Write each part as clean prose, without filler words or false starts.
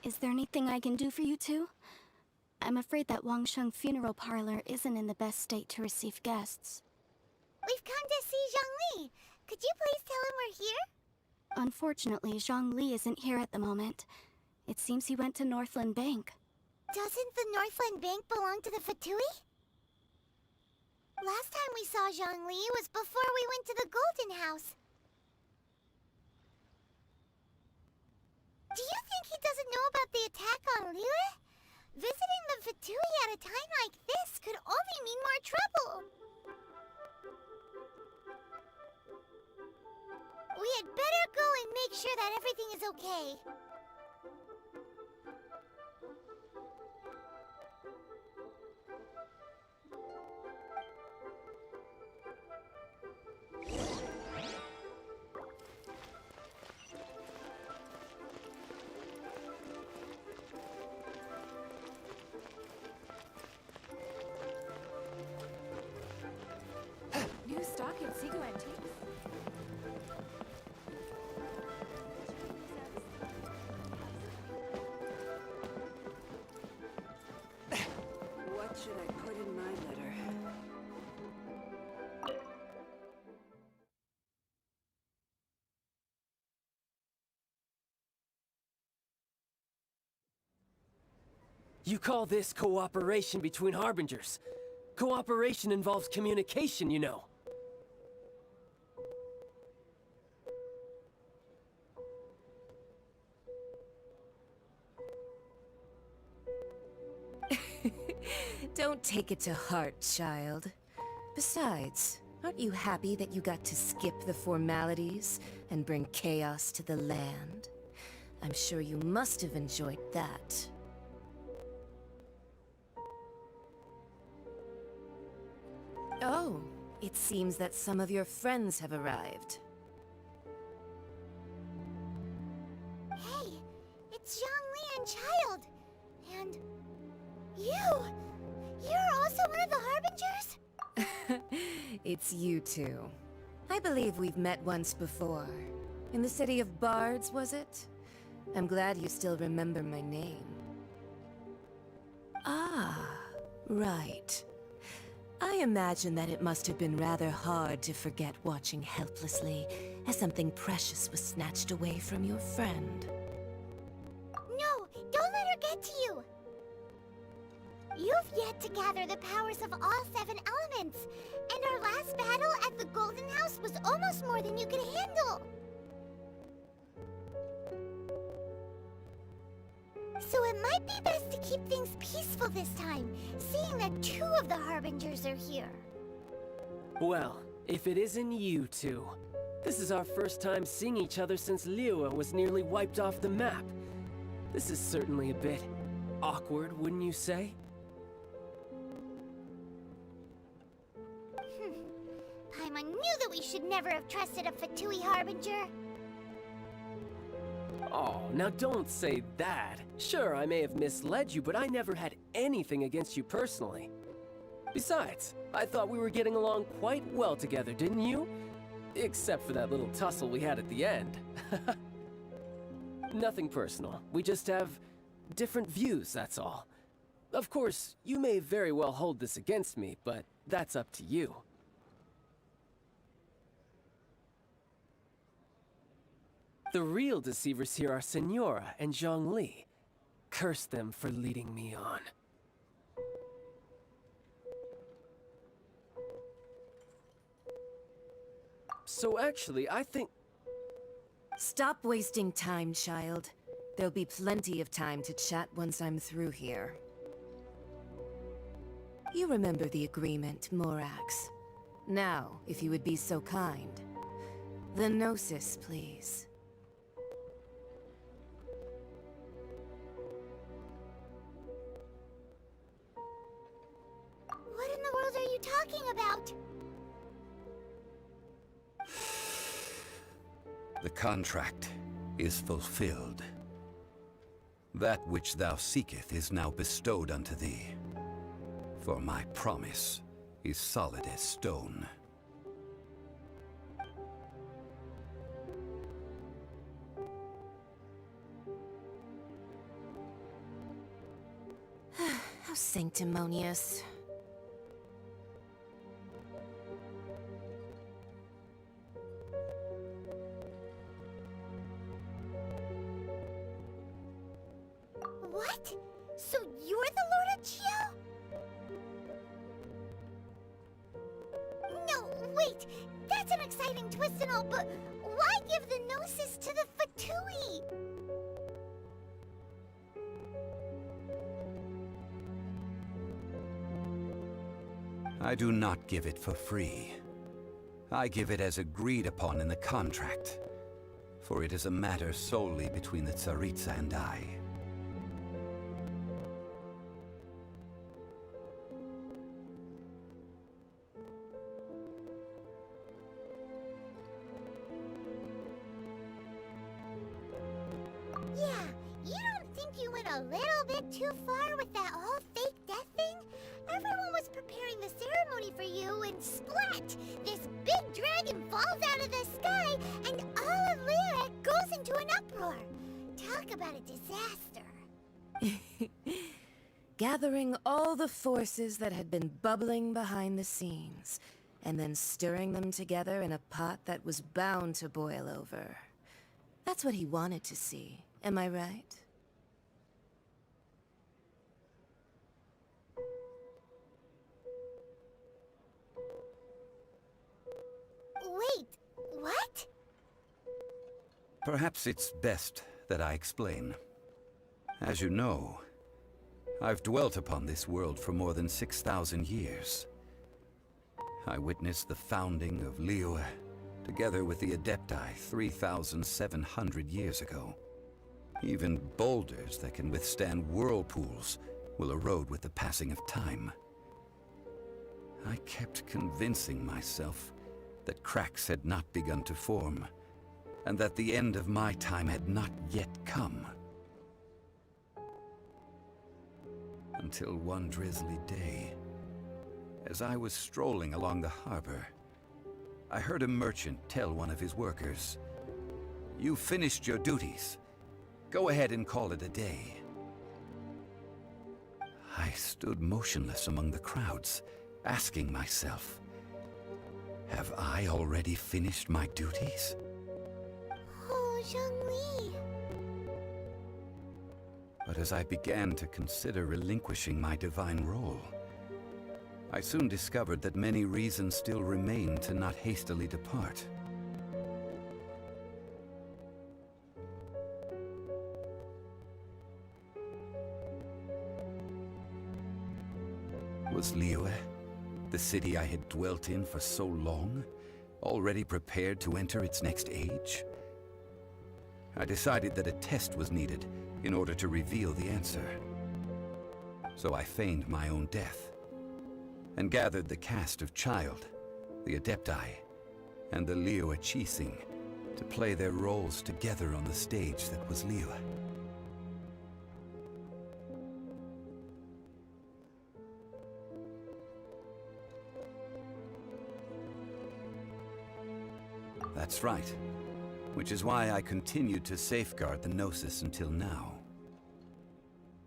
Is there anything I can do for you two? I'm afraid that Wangsheng funeral parlor isn't in the best state to receive guests. We've come to see Zhongli. Could you please tell him we're here? Unfortunately, Zhongli isn't here at the moment. It seems he went to Northland Bank. Doesn't the Northland Bank belong to the Fatui? Last time we saw Zhongli was before we went to the Golden House. Do you think he doesn't know about the attack on Liyue? Visiting the Fatui at a time like this could only mean more trouble. We had better go and make sure that everything is okay. New stock at Seago Antiques. What should I put in my letter? You call this cooperation between Harbingers? Cooperation involves communication, you know. Don't take it to heart, child. Besides, aren't you happy that you got to skip the formalities and bring chaos to the land? I'm sure you must have enjoyed that. Oh, it seems that some of your friends have arrived. Hey, it's Zhongli and Child. And you! You're also one of the Harbingers? It's you two. I believe we've met once before. In the city of Bards, was it? I'm glad you still remember my name. Ah, right. I imagine that it must have been rather hard to forget watching helplessly as something precious was snatched away from your friend. No, don't let her get to you! You've yet to gather the powers of all 7 elements, and our last battle at the Golden House was almost more than you could handle! So it might be best to keep things peaceful this time, seeing that 2 of the Harbingers are here. Well, if it isn't you two. This is our first time seeing each other since Liyue was nearly wiped off the map. This is certainly a bit awkward, wouldn't you say? Paimon knew that we should never have trusted a Fatui Harbinger. Oh, now don't say that. Sure, I may have misled you, but I never had anything against you personally. Besides, I thought we were getting along quite well together, didn't you? Except for that little tussle we had at the end. Nothing personal. We just have different views, that's all. Of course, you may very well hold this against me, but that's up to you. The real deceivers here are Senora and Zhongli. Curse them for leading me on. So actually, I think... Stop wasting time, child. There'll be plenty of time to chat once I'm through here. You remember the agreement, Morax. Now, if you would be so kind. The Gnosis, please. What in the world are you talking about? The contract is fulfilled. That which thou seeketh is now bestowed unto thee. For my promise is solid as stone. How sanctimonious. What? So you're the Lord of Geo? No, wait! That's an exciting twist and all, but why give the Gnosis to the Fatui? I do not give it for free. I give it as agreed upon in the contract, for it is a matter solely between the Tsaritsa and I. Yeah, you don't think you went a little bit too far with that whole fake death thing? Everyone was preparing the ceremony for you, and splat! This big dragon falls out of the sky, and all of Lyra goes into an uproar. Talk about a disaster. Gathering all the forces that had been bubbling behind the scenes, and then stirring them together in a pot that was bound to boil over. That's what he wanted to see, am I right? Wait, what? Perhaps it's best that I explain. As you know, I've dwelt upon this world for more than 6,000 years. I witnessed the founding of Liyue, together with the Adepti 3,700 years ago. Even boulders that can withstand whirlpools will erode with the passing of time. I kept convincing myself that cracks had not begun to form, and that the end of my time had not yet come. Until one drizzly day, as I was strolling along the harbor, I heard a merchant tell one of his workers, "You've finished your duties. Go ahead and call it a day." I stood motionless among the crowds, asking myself, have I already finished my duties? Oh, Zhongli. But as I began to consider relinquishing my divine role, I soon discovered that many reasons still remained to not hastily depart. Was Liyue, the city I had dwelt in for so long, already prepared to enter its next age? I decided that a test was needed in order to reveal the answer. So I feigned my own death, and gathered the cast of Child, the Adepti, and the Liyue Chising to play their roles together on the stage that was Liyue. That's right. Which is why I continued to safeguard the Gnosis until now.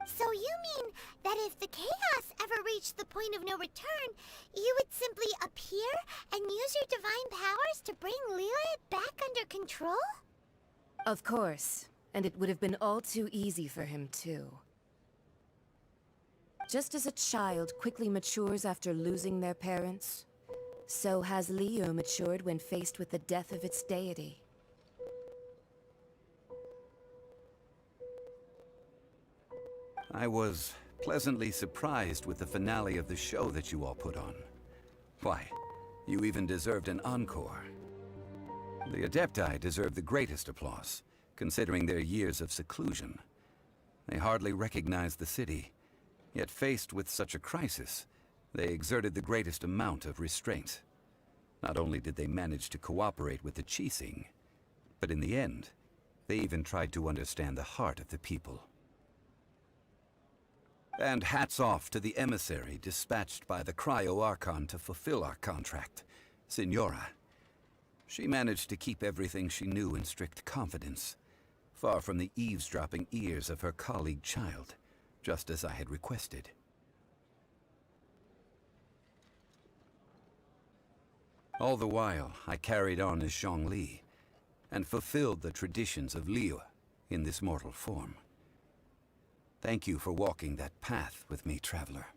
So you mean that if the chaos ever reached the point of no return, you would simply appear and use your divine powers to bring Liyue back under control? Of course, and it would have been all too easy for him too. Just as a child quickly matures after losing their parents, so has Liyue matured when faced with the death of its deity. I was pleasantly surprised with the finale of the show that you all put on. Why, you even deserved an encore. The Adepti deserve the greatest applause, considering their years of seclusion. They hardly recognized the city, yet faced with such a crisis, they exerted the greatest amount of restraint. Not only did they manage to cooperate with the Chising, but in the end, they even tried to understand the heart of the people. And hats off to the emissary dispatched by the Cryo-Archon to fulfill our contract, Signora. She managed to keep everything she knew in strict confidence, far from the eavesdropping ears of her colleague Child, just as I had requested. All the while, I carried on as Zhongli, and fulfilled the traditions of Liyue in this mortal form. Thank you for walking that path with me, traveler.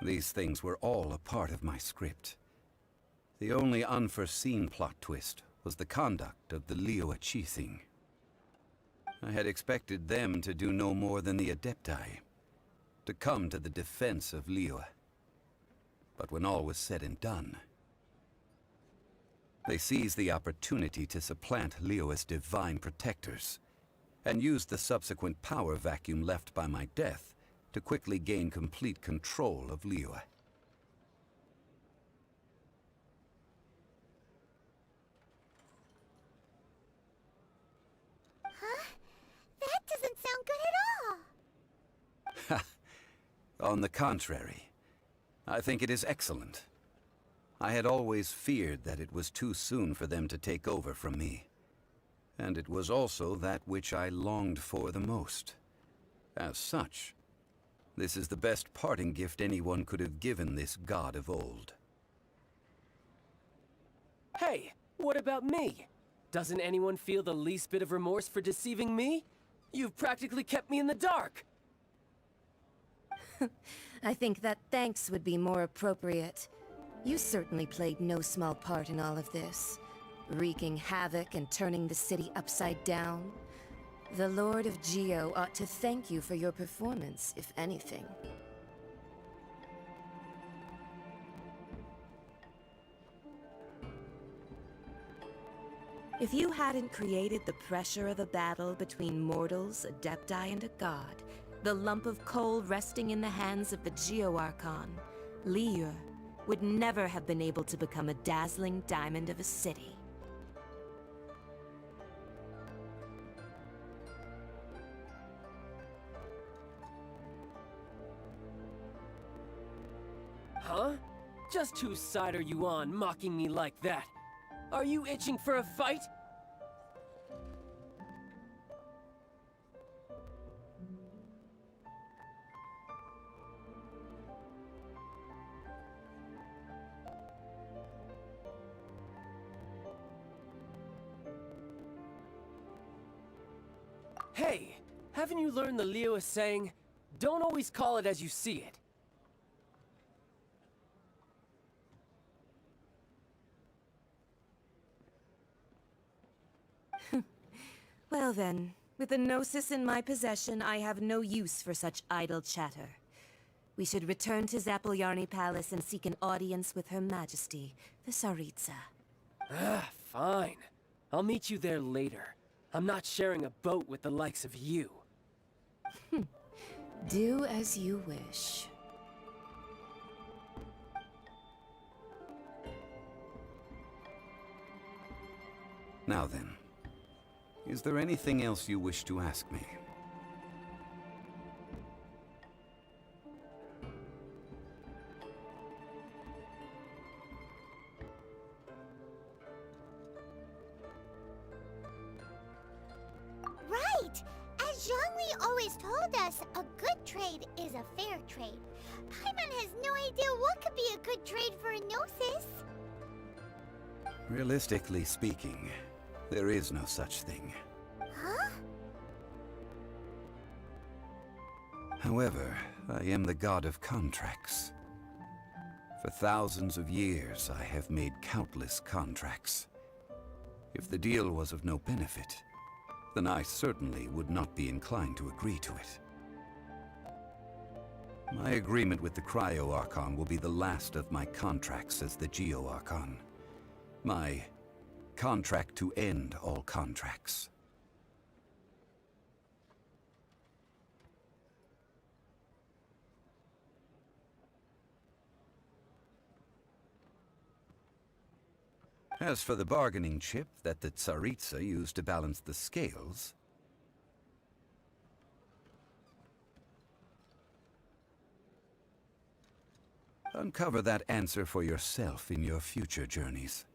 These things were all a part of my script. The only unforeseen plot twist was the conduct of the Liyue Qixing. I had expected them to do no more than the Adepti, to come to the defense of Liyue. But when all was said and done, they seized the opportunity to supplant Liyue as divine protectors, and used the subsequent power vacuum left by my death to quickly gain complete control of Liyue. Huh? That doesn't sound good at all! On the contrary, I think it is excellent. I had always feared that it was too soon for them to take over from me. And it was also that which I longed for the most. As such, this is the best parting gift anyone could have given this god of old. Hey, what about me? Doesn't anyone feel the least bit of remorse for deceiving me? You've practically kept me in the dark! I think that thanks would be more appropriate. You certainly played no small part in all of this, wreaking havoc and turning the city upside down. The Lord of Geo ought to thank you for your performance, if anything. If you hadn't created the pressure of a battle between mortals, Adepti, and a god, the lump of coal resting in the hands of the Geo Archon, Liyue, would never have been able to become a dazzling diamond of a city. Huh? Just whose side are you on, mocking me like that? Are you itching for a fight? Hey, haven't you learned the Liyue saying, don't always call it as you see it? Well then, with the Gnosis in my possession, I have no use for such idle chatter. We should return to Zapoljarny Palace and seek an audience with Her Majesty, the Tsaritsa. Ah, fine. I'll meet you there later. I'm not sharing a boat with the likes of you. Do as you wish. Now then, is there anything else you wish to ask me? Right! As Zhongli always told us, a good trade is a fair trade. Paimon has no idea what could be a good trade for a Gnosis. Realistically speaking, there is no such thing. Huh? However, I am the god of contracts. For thousands of years, I have made countless contracts. If the deal was of no benefit, then I certainly would not be inclined to agree to it. My agreement with the Cryo Archon will be the last of my contracts as the Geo Archon. My contract to end all contracts. As for the bargaining chip that the Tsaritsa used to balance the scales, uncover that answer for yourself in your future journeys.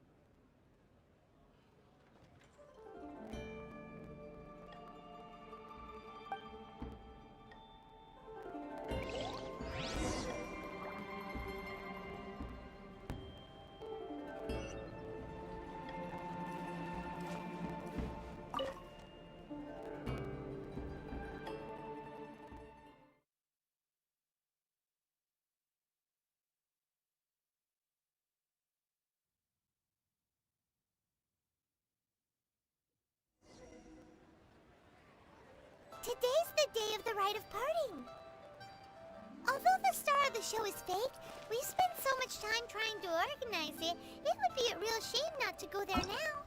Today's the day of the rite of parting. Although the star of the show is fake, we spent so much time trying to organize it, it would be a real shame not to go there now.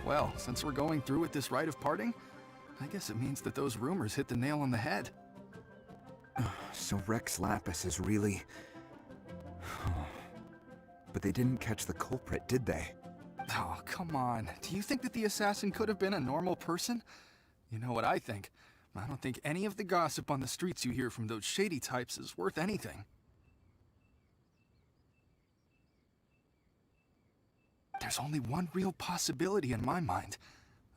Well, since we're going through with this rite of parting, I guess it means that those rumors hit the nail on the head. So Rex Lapis is really... But they didn't catch the culprit, did they? Oh, come on. Do you think that the assassin could have been a normal person? You know what I think. I don't think any of the gossip on the streets you hear from those shady types is worth anything. There's only one real possibility in my mind.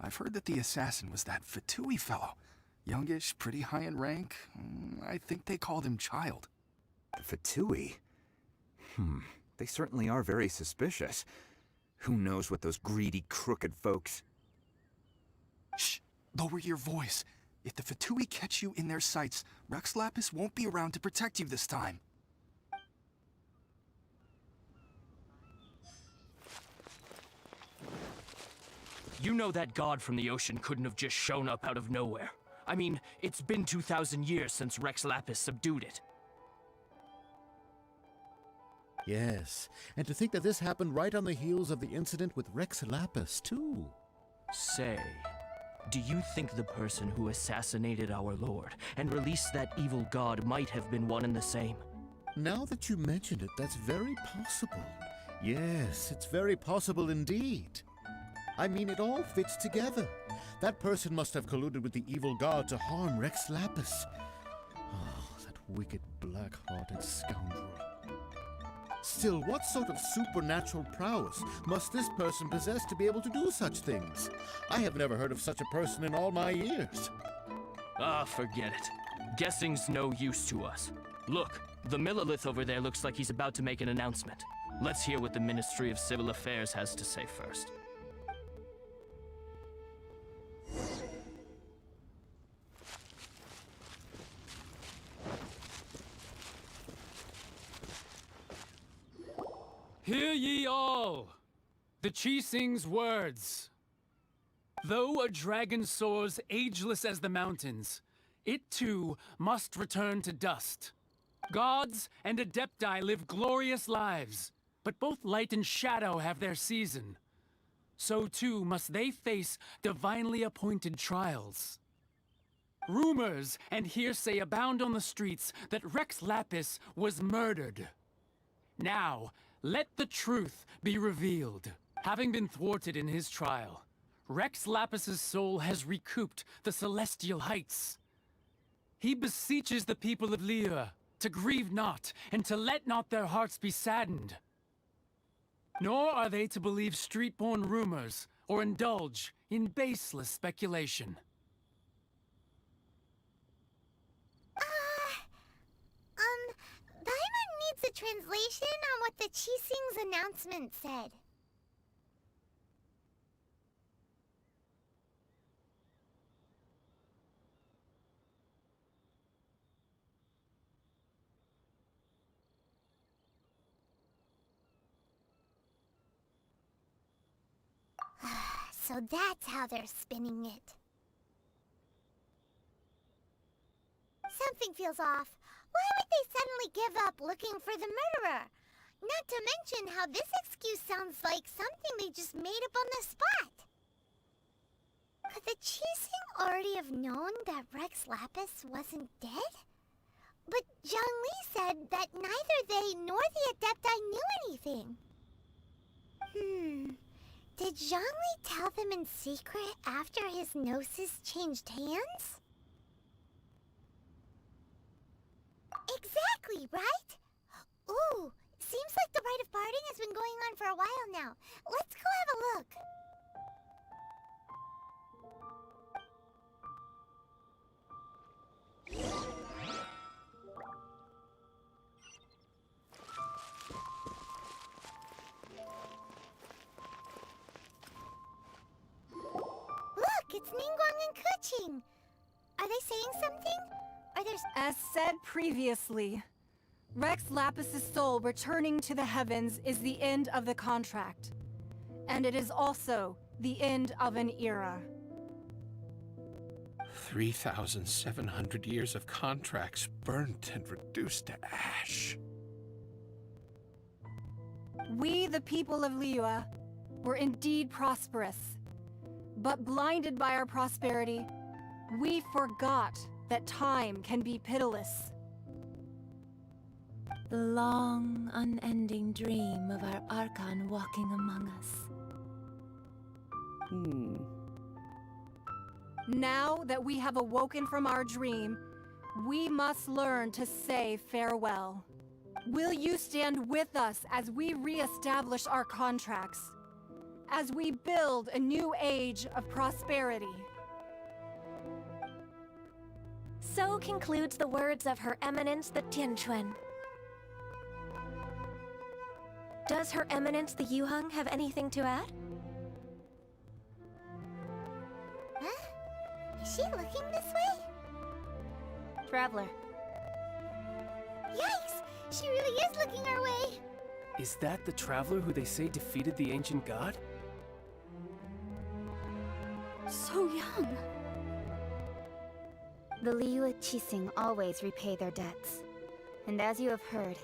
I've heard that the assassin was that Fatui fellow. Youngish, pretty high in rank. I think they called him Child. The Fatui? They certainly are very suspicious. Who knows what those greedy, crooked folks... Shh! Lower your voice. If the Fatui catch you in their sights, Rex Lapis won't be around to protect you this time. You know that god from the ocean couldn't have just shown up out of nowhere. I mean, it's been 2,000 years since Rex Lapis subdued it. Yes, and to think that this happened right on the heels of the incident with Rex Lapis, too. Say, do you think the person who assassinated our lord and released that evil god might have been one and the same? Now that you mention it, that's very possible. Yes, it's very possible indeed. I mean, it all fits together. That person must have colluded with the evil god to harm Rex Lapis. Oh, that wicked, black-hearted scoundrel. Still, what sort of supernatural prowess must this person possess to be able to do such things? I have never heard of such a person in all my years. Ah, forget it. Guessing's no use to us. Look, the Millilith over there looks like he's about to make an announcement. Let's hear what the Ministry of Civil Affairs has to say first. Hear ye all! The Chising's words. Though a dragon soars ageless as the mountains, it too must return to dust. Gods and Adepti live glorious lives, but both light and shadow have their season. So too must they face divinely appointed trials. Rumors and hearsay abound on the streets that Rex Lapis was murdered. Now, let the truth be revealed. Having been thwarted in his trial, Rex Lapis's soul has recouped the celestial heights. He beseeches the people of Lyra to grieve not and to let not their hearts be saddened. Nor are they to believe street-born rumors or indulge in baseless speculation. Paimon needs a translation on what the Chising's announcement said. So that's how they're spinning it. Something feels off. Why would they suddenly give up looking for the murderer? Not to mention how this excuse sounds like something they just made up on the spot. Could the Chising already have known that Rex Lapis wasn't dead? But Zhongli said that neither they nor the Adepti knew anything. Did Zhongli tell them in secret after his gnosis changed hands? Exactly, right? Ooh, seems like the rite of parting has been going on for a while now. Let's go have a look. Look, it's Ningguang and Keqing. Are they saying something? Are there... As said previously, Rex Lapis' soul returning to the heavens is the end of the contract. And it is also the end of an era. 3,700 years of contracts burnt and reduced to ash. We, the people of Liyue, were indeed prosperous. But blinded by our prosperity, we forgot that time can be pitiless. The long, unending dream of our Archon walking among us. Now that we have awoken from our dream, we must learn to say farewell. Will you stand with us as we re-establish our contracts? As we build a new age of prosperity? So concludes the words of Her Eminence the Tianquan. Does Her Eminence the Yuheng have anything to add? Huh? Is she looking this way? Traveler. Yikes! She really is looking our way! Is that the traveler who they say defeated the ancient god? So young. The Liyue Qixing always repay their debts. And as you have heard,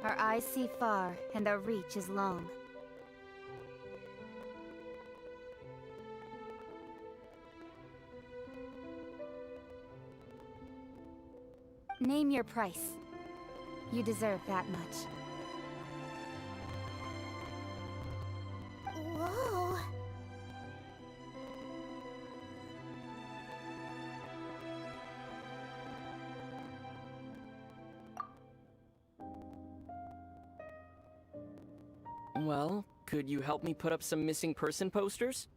our eyes see far and our reach is long. Name your price. You deserve that much. Whoa! Well, could you help me put up some missing person posters?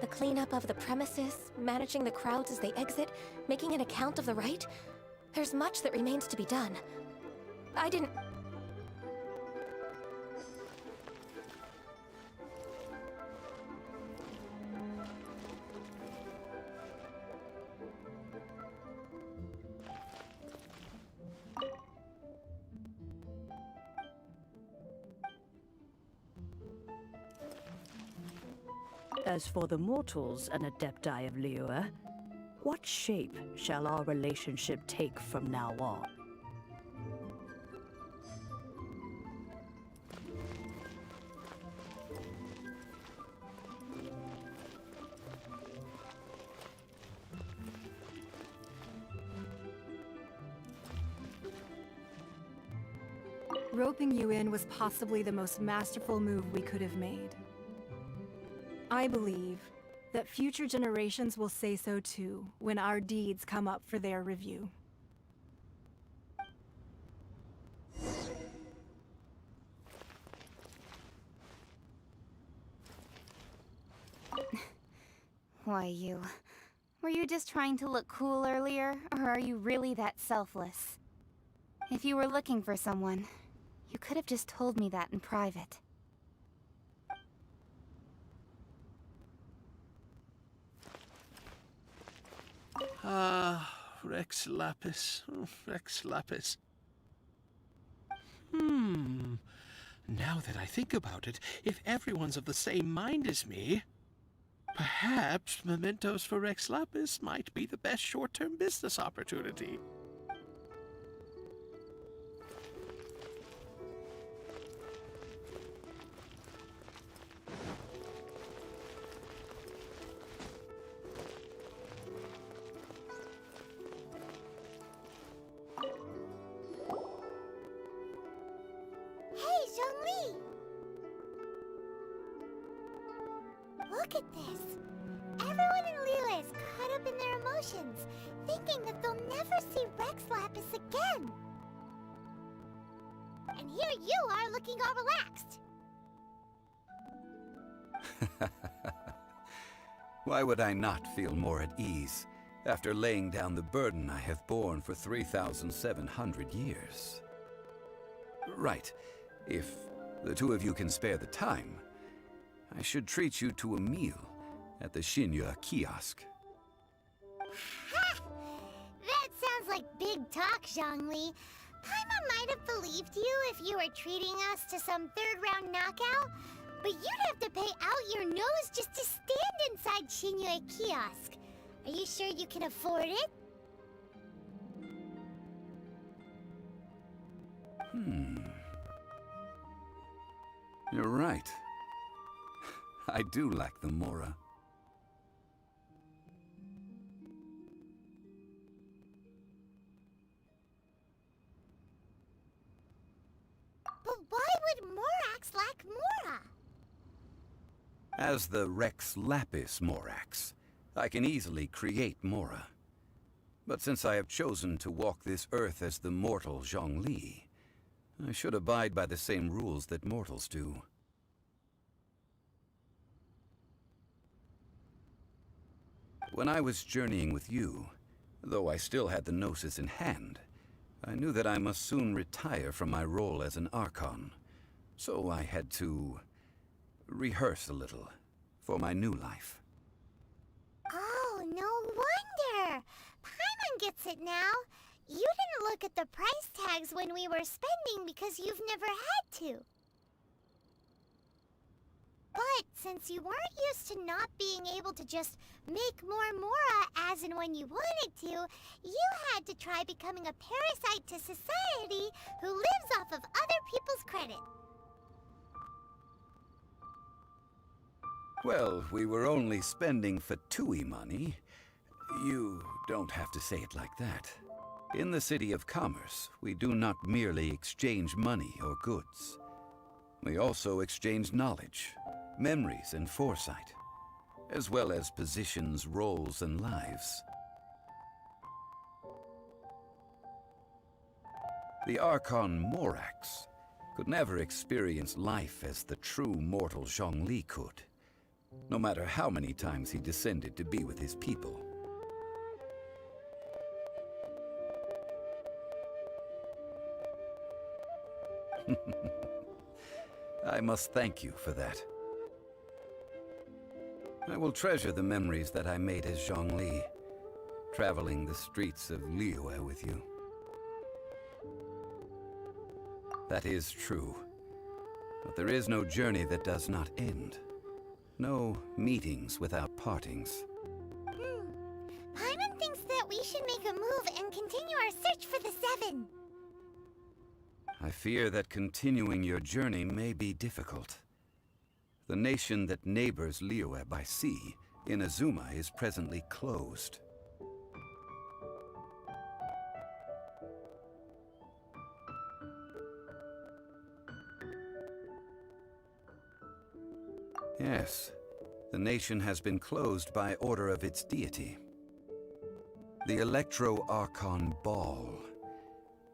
The cleanup of the premises, managing the crowds as they exit, making an account of the rite? There's much that remains to be done. I didn't... As for the mortals and Adepti of Liyue, what shape shall our relationship take from now on? Roping you in was possibly the most masterful move we could have made. I believe that future generations will say so too when our deeds come up for their review. Why, you... Were you just trying to look cool earlier, or are you really that selfless? If you were looking for someone, you could have just told me that in private. Rex Lapis. Oh, Rex Lapis. Now that I think about it, if everyone's of the same mind as me, perhaps mementos for Rex Lapis might be the best short-term business opportunity. Hey, Zhongli! Look at this. Everyone in Liyue is caught up in their emotions, thinking that they'll never see Rex Lapis again. And here you are looking all relaxed. Why would I not feel more at ease after laying down the burden I have borne for 3,700 years? Right. If the two of you can spare the time, I should treat you to a meal at the Shinya kiosk. Ha! That sounds like big talk, Zhongli. Paimon might have believed you if you were treating us to some third-round knockout, but you'd have to pay out your nose just to stand inside Shinya kiosk. Are you sure you can afford it? You're right. I do lack the Mora. But why would Morax lack Mora? As the Rex Lapis Morax, I can easily create Mora. But since I have chosen to walk this earth as the mortal Zhongli, I should abide by the same rules that mortals do. When I was journeying with you, though I still had the Gnosis in hand, I knew that I must soon retire from my role as an Archon. So I had to rehearse a little for my new life. Oh, no wonder! Paimon gets it now. You didn't look at the price tags when we were spending because you've never had to. But since you weren't used to not being able to just make more Mora as and when you wanted to, you had to try becoming a parasite to society who lives off of other people's credit. Well, we were only spending Fatui money. You don't have to say it like that. In the City of Commerce, we do not merely exchange money or goods. We also exchange knowledge, memories and foresight, as well as positions, roles, and lives. The Archon Morax could never experience life as the true mortal Zhongli could, no matter how many times he descended to be with his people. I must thank you for that. I will treasure the memories that I made as Zhongli, traveling the streets of Liyue with you. That is true. But there is no journey that does not end. No meetings without partings. Paimon thinks that we should make a move and continue our search for the Seven. I fear that continuing your journey may be difficult. The nation that neighbors Liyue by sea, Inazuma, is presently closed. Yes, the nation has been closed by order of its deity, the Electro-Archon Ball.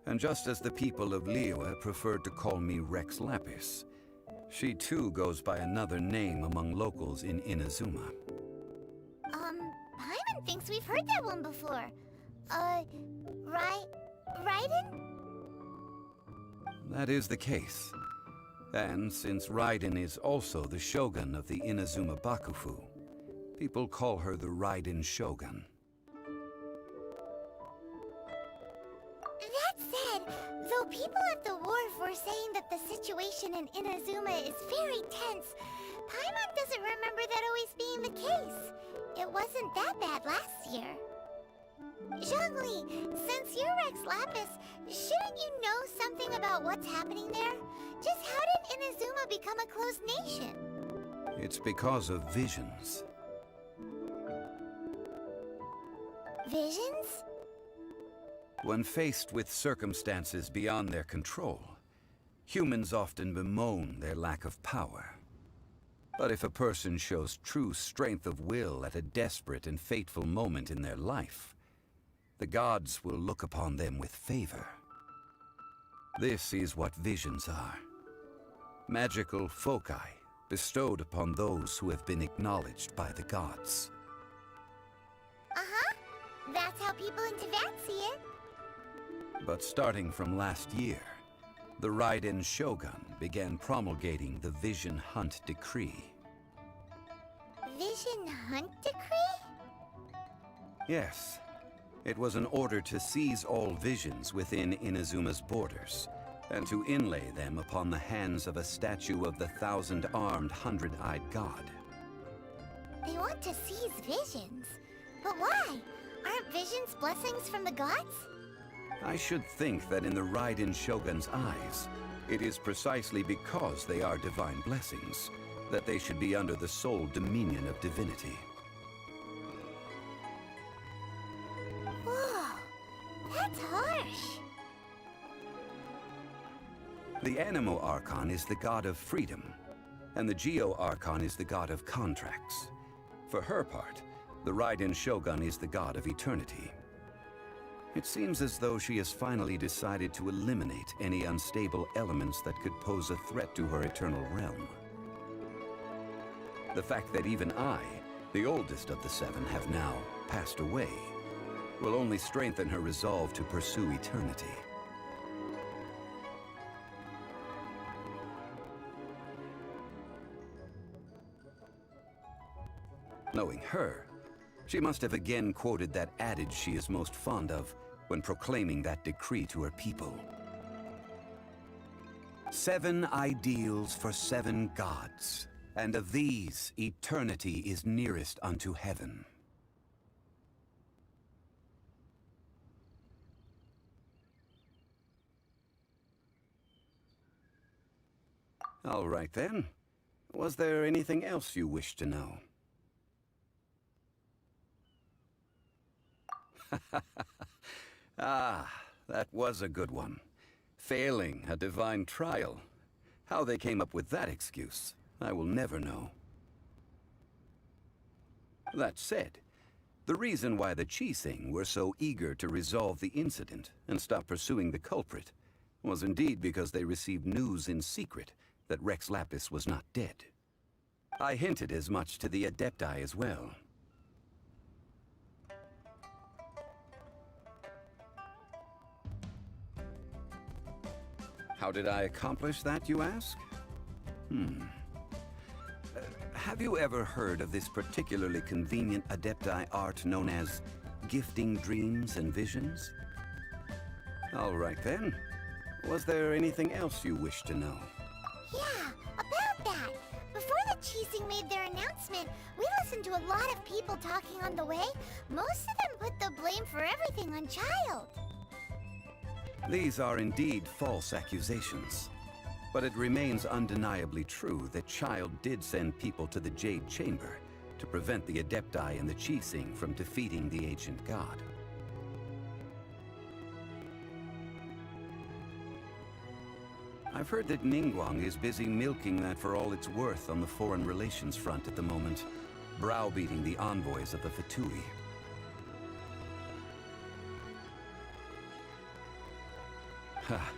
And just as the people of Liyue preferred to call me Rex Lapis, she too goes by another name among locals in Inazuma. Paimon thinks we've heard that one before. Raiden? That is the case. And since Raiden is also the Shogun of the Inazuma Bakufu, people call her the Raiden Shogun. said, though people at the wharf were saying that the situation in Inazuma is very tense, Paimon doesn't remember that always being the case. It wasn't that bad last year. Zhongli, since you're Rex Lapis, shouldn't you know something about what's happening there? Just how did Inazuma become a closed nation? It's because of visions. Visions? When faced with circumstances beyond their control, humans often bemoan their lack of power. But if a person shows true strength of will at a desperate and fateful moment in their life, the gods will look upon them with favor. This is what visions are. Magical foci bestowed upon those who have been acknowledged by the gods. Uh-huh. That's how people in Teyvat see it. But starting from last year, the Raiden Shogun began promulgating the Vision Hunt Decree. Vision Hunt Decree? Yes. It was an order to seize all visions within Inazuma's borders, and to inlay them upon the hands of a statue of the thousand-armed, hundred-eyed god. They want to seize visions. But why? Aren't visions blessings from the gods? I should think that in the Raiden Shogun's eyes, it is precisely because they are divine blessings that they should be under the sole dominion of divinity. Whoa, that's harsh. The Animo Archon is the god of freedom, and the Geo Archon is the god of contracts. For her part, the Raiden Shogun is the god of eternity. It seems as though she has finally decided to eliminate any unstable elements that could pose a threat to her eternal realm. The fact that even I, the oldest of the seven, have now passed away, will only strengthen her resolve to pursue eternity. Knowing her, she must have again quoted that adage she is most fond of when proclaiming that decree to her people. 7 ideals for 7 gods, and of these, eternity is nearest unto heaven. All right then. Was there anything else you wish to know? Ah, that was a good one. Failing a divine trial. How they came up with that excuse, I will never know. That said, the reason why the Qixing were so eager to resolve the incident and stop pursuing the culprit was indeed because they received news in secret that Rex Lapis was not dead. I hinted as much to the Adepti as well. How did I accomplish that, you ask? Have you ever heard of this particularly convenient Adepti art known as gifting dreams and visions? All right then. Was there anything else you wish to know? Yeah, about that. Before the Qixing made their announcement, we listened to a lot of people talking on the way. Most of them put the blame for everything on Child. These are indeed false accusations. But it remains undeniably true that Child did send people to the Jade Chamber to prevent the Adepti and the Qixing from defeating the ancient god. I've heard that Ningguang is busy milking that for all it's worth on the foreign relations front at the moment, browbeating the envoys of the Fatui. Ha!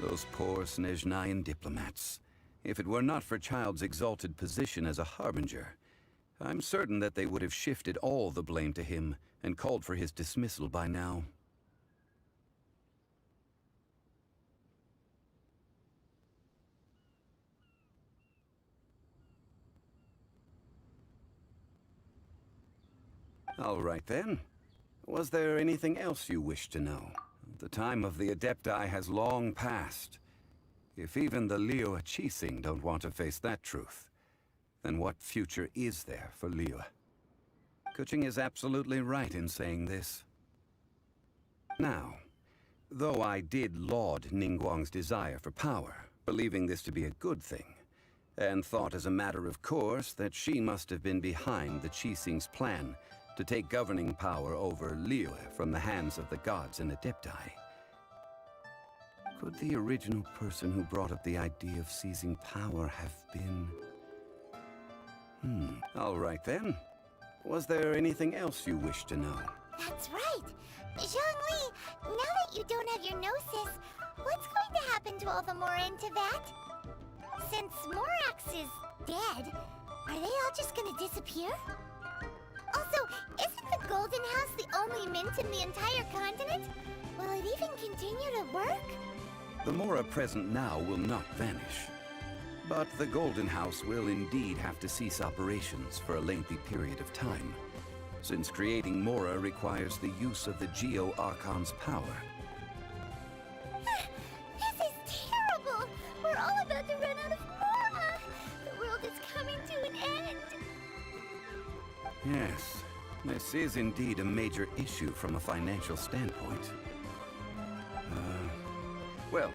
Those poor Snezhnayan diplomats. If it were not for Child's exalted position as a harbinger, I'm certain that they would have shifted all the blame to him and called for his dismissal by now. All right then. Was there anything else you wish to know? The time of the Adepti has long passed. If even the Liyue Qixing don't want to face that truth, then what future is there for Liyue? Kuching is absolutely right in saying this. Now, though I did laud Ningguang's desire for power, believing this to be a good thing, and thought as a matter of course that she must have been behind the Qixing's plan to take governing power over Liyue from the hands of the gods and Adepti. Could the original person who brought up the idea of seizing power have been... all right then. Was there anything else you wish to know? That's right. Zhongli, now that you don't have your gnosis, what's going to happen to all the Mora in Teyvat? Since Morax is dead, are they all just gonna disappear? Also, isn't the Golden House the only mint in the entire continent? Will it even continue to work? The Mora present now will not vanish. But the Golden House will indeed have to cease operations for a lengthy period of time, since creating Mora requires the use of the Geo-Archon's power. This is terrible! We're all about to run out of Mora! The world is coming to an end! Yes, this is indeed a major issue from a financial standpoint. Well,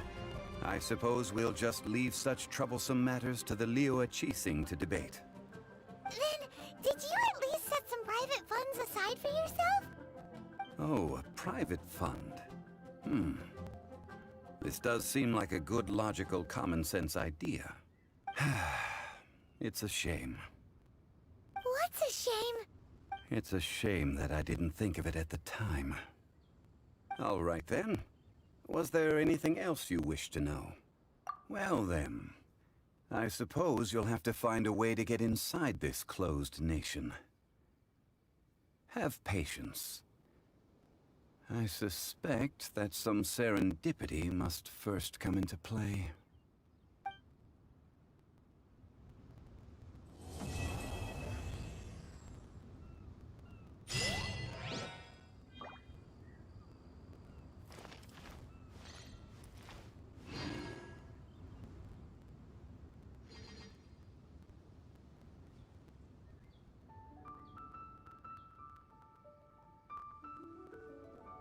I suppose we'll just leave such troublesome matters to the Liyue Qixing to debate. Then, did you at least set some private funds aside for yourself? Oh, a private fund. This does seem like a good, logical, common-sense idea. It's a shame. What's a shame? It's a shame that I didn't think of it at the time. All right then. Was there anything else you wish to know? Well then, I suppose you'll have to find a way to get inside this closed nation. Have patience. I suspect that some serendipity must first come into play.